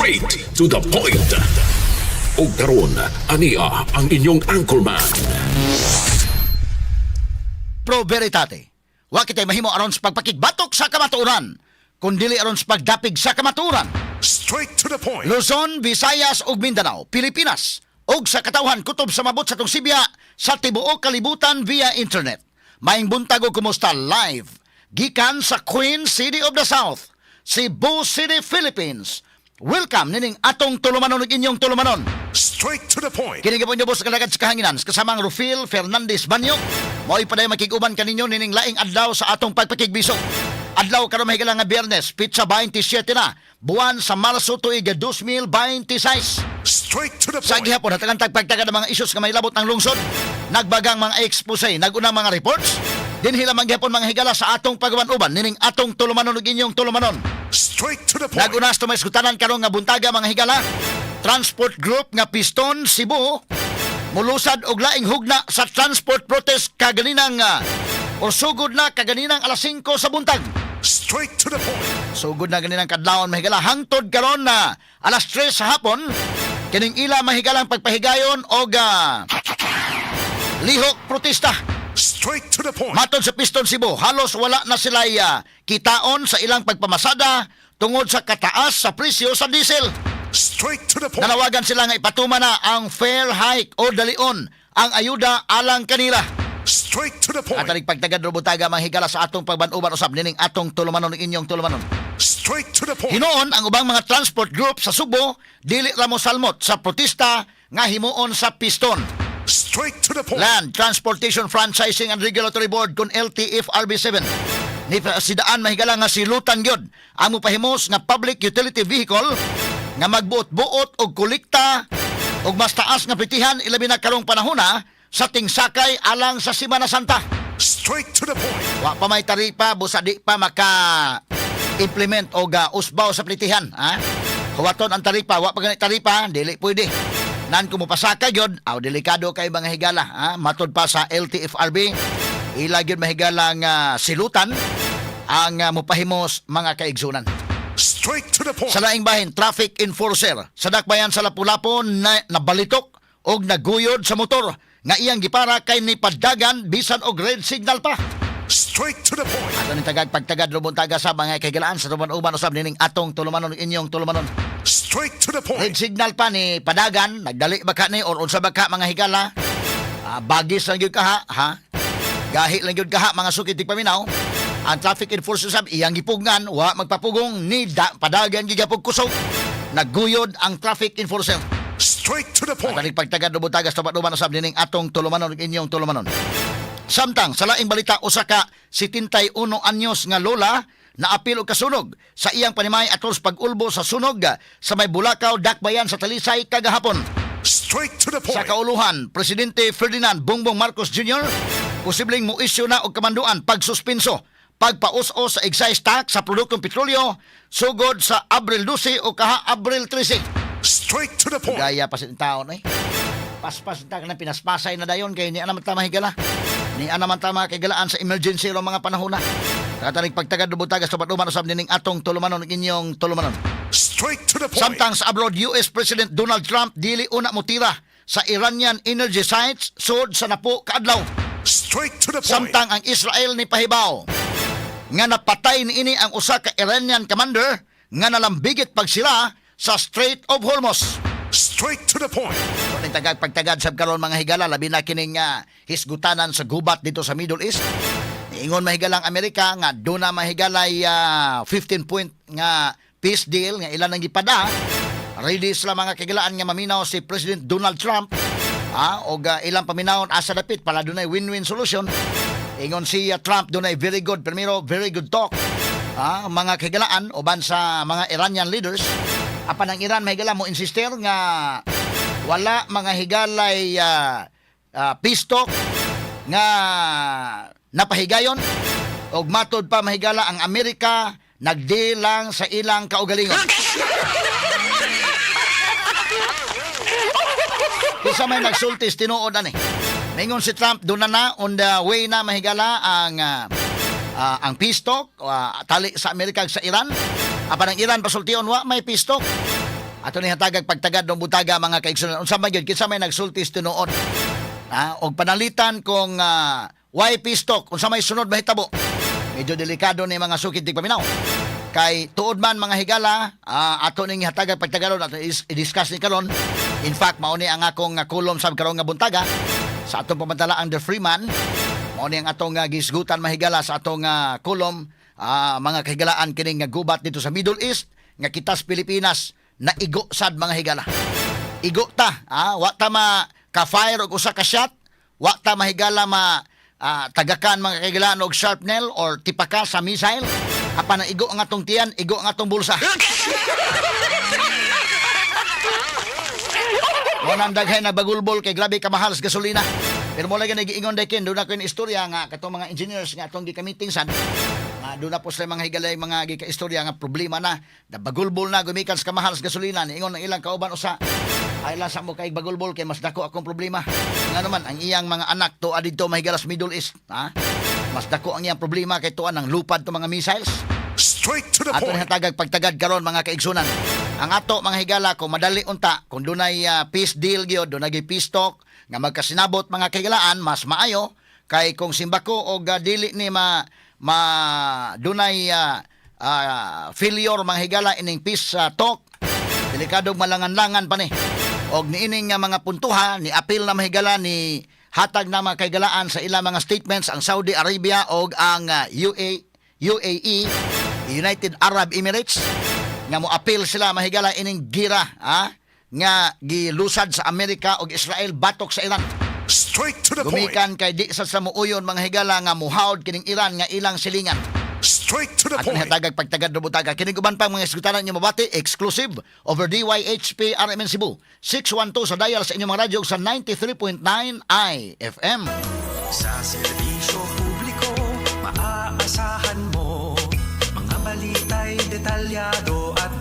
Straight to the point. O karon, ania ang inyong anchorman. Pro veritate. Wa kitay mahimo aron sa pagpakigbatok sa kamatuoran, kundili aron sa pagdapig sa kamatuoran. Straight to the point. Luzon, Visayas ug Mindanao, Pilipinas, ug sa katawhan kutob sa mabot sa tong Sibya sa tibuok kalibutan via internet. Maing buntag ug kumusta live gikan sa Queen City of the South, Cebu City, Philippines. Welcome nining atong tulumanon ug inyong tulumanon. Straight to the point. Kini gipon niyo sa kalagad sa kahanginan kasama ang Rufil Fernandez Banyok. Mao ipaday makiguban kaninyo nining laing adlaw sa atong pagpakigbisog. Adlaw karon mahigala nga Biyernes, pitsa 27 na, buwan sa Marso tuig 2026. Straight to the Sa point. gihapon hatagan tagpagtagad ng mga issues nga may labot ng lungsod, nagbagang mga expose, nagunang mga reports, dinhila man gihapon mga higala sa atong pagawan-uban nining atong tulumanon ug inyong tulumanon. Straight to the point. Nagunas to may skutanan karon nga buntaga mga higala. Transport Group nga Piston Cebu mulusad og laing hugna sa transport protest kaganinang o sugod na kaganinang alas 5 sa buntag. Straight to the point. Sugod na ganinang kadlawon mahigala hangtod karon na alas 3 sa hapon kining ila mahigalang pagpahigayon og lihok protesta. Straight to the point. Matod sa Piston Cebu, halos wala na sila kitaon sa ilang pagpamasada tungod sa kataas sa presyo sa diesel. Straight to the point. Nanawagan sila nga ipatuma na ang fare hike o dalion ang ayuda alang kanila. Straight to the At point. nagpagtagad robutaga manghigala sa atong pagban-uban usab nining atong tulumanon ng inyong tulumanon. Straight to the point. Hinoon ang ubang mga transport group sa Subo dili ra mo salmot sa protesta nga himuon sa Piston. Straight to the point. Land Transportation Franchising and Regulatory Board kun LTFRB7 ni sidaan mahigala nga silutan gyud ang mopahimos nga public utility vehicle nga magbuot-buot og kolekta og mas taas nga pritihan ilabi na karong panahona sa tingsakay alang sa Semana Santa. Straight to the point. Wa pa may taripa busa di pa maka implement og usbaw sa pritihan, ha? Huwaton ang taripa, wa pa ganit taripa, dili pwede. Nan kung mopasaka gyud, delikado kay mga higala, ha? Matod pa sa LTFRB, ila gyud mahigala nga silutan ang mopahimos mga kaigsunan. Straight to the point. Sa laing bahin, traffic enforcer sa dakbayan sa Lapu-Lapu na nabalitok og naguyod sa motor nga iyang gipara kay ni padagan bisan og red signal pa. Straight to the point. Ato ni pagtagad lubuntaga sa mga kagalaan sa tuman-uban usab nining atong tulumanon inyong tulumanon. Straight to the Red point. signal pa ni padagan, nagdali baka ni or unsa baka mga higala. Bagis lang gyud kaha, ha? Gahi lang gyud kaha mga sukid tig paminaw. Ang traffic enforcer sab iyang gipugngan, wa magpapugong ni padagan gigapog kusog. Nagguyod ang traffic enforcer. Straight to the At point. pagtagad lubuntaga sa tuman-uban usab nining atong tulumanon inyong tulumanon. Samtang sa laing balita usa ka 71 anyos nga lola na apil og kasunog sa iyang panimay atol sa pag-ulbo sa sunog sa may Bulacau, Dakbayan sa Talisay kagahapon. Straight to the Sa point. kauluhan, Presidente Ferdinand Bongbong Marcos Jr. posibleng muisyu na og kamanduan pagsuspenso pagpaus-os sa excise tax sa produktong petrolyo sugod sa Abril 12 o kaha Abril 13. Straight to the point. Gaya pa sa taon eh. Paspas ta na pinaspasay na dayon kay ni ana man ta mahigala. Ni ana man ta makigalaan sa emergency ro mga panahon na. Katanig pagtagad lubutagas sa patuman usab nining atong tulumanon inyong tulumanon. Straight to the point. Samtang sa abroad, US President Donald Trump dili una motira sa Iranian energy sites sud sa napo kaadlaw. Straight to the point. Samtang ang Israel ni pahibaw nga napatay niini ang usa ka Iranian commander nga nalambigit pagsila sa Strait of Hormuz. Straight to the point. Kung pagtagad sab karon mga higala labi na kining hisgutanan sa gubat dito sa Middle East. Ingon mahigalang Amerika nga do na mahigalay 15 point nga peace deal nga ilan ang gipada. Ready sila mga kagilaan nga maminaw si President Donald Trump. O ilang paminawon asa dapit para dunay win-win solution. Ingon si Trump dunay very good talk. Mga kagilaan uban sa mga Iranian leaders. Apan ang Iran mahigala mo insister nga wala mga higalay peace talk nga napahigayon og matod pa mahigala ang Amerika nagdilang sa ilang kaugalingon. Kisa may nagsultis tinuod ani. Ningon si Trump doon na on the way na mahigala ang peace talk tali sa Amerika sa Iran. Apan ang Iran pasultion wa may peace talk. Ato ni hatagag pagtagad ng butaga mga kaigsunan. Unsa man gyud kinsa may nagsultis tinuod. Og panalitan kung YP stock unsa may sunod mahitabo. Medyo delikado ni mga sukid tig paminaw. Kay tuod man mga higala, ato ning hatagag pagtagalon ato i-discuss ni karon. In fact, mao ni ang akong kulom sab karon nga buntaga sa atong pamantala ang The Freeman. Mao ni ang atong gisgutan mahigala sa atong kulom, mga kahigalaan kining nga gubat dito sa Middle East nga kitas Pilipinas na igo sad mga higala. Igo ta, wa ta ka-fire og usa ka shot, wa ta mahigala tagakan mga kahigalaan og sharp nail or tipaka sa missile. Apan na igo ang atong tiyan, igo ang atong bulsa. Wanang daghay na bagulbol kay grabe kamahal sa gasolina. Pero mo lagi nagiingon dakin doon ako yung istorya nga katong mga engineers nga atong gikamiting sad. Doon na po sa mga higalay mga gika-istorya nga problema na bagulbol na gumikan sa kamahal sa gasolina. Niingon ang ilang kauban usa. Ay lang sa mo kay bagulbol kay mas dako akong problema. Nga naman ang iyang mga anak to adito mahigalas Middle East. Mas dako ang iyang problema kay tuan ang lupad to mga missiles. Straight to the Ato point. hatagag pagtagad karon mga kaigsunan. Ang ato mga higala kung madali unta, kung dunay peace deal gyud, dunay peace talk nga magkasinabot mga kahigalaan, mas maayo kay kung simbako og dili ni dunay failure mga higala ining peace talk, delikadong malangan-langan pa ni. Og niining mga puntuha ni apil na mahigala ni hatag na mga kahigalaan sa ilang mga statements ang Saudi Arabia og ang UAE, United Arab Emirates, nga mo appeal sila mahigala ining gira nga gilusad sa Amerika ug Israel batok sa Iran. Straight to the point. Gumikan kay di sa muuyon mga higala nga muhawd kining Iran nga ilang silingan. Straight to the At ang point. hatagag pagtagad do butaga kining uban pang mga isgutanan niyo mabati exclusive over DYHP RMN Cebu 612 sa dial sa inyong mga radyo sa 93.9 IFM. Sa serbisyo publiko, maaasahan mo mga balita'y detalyado at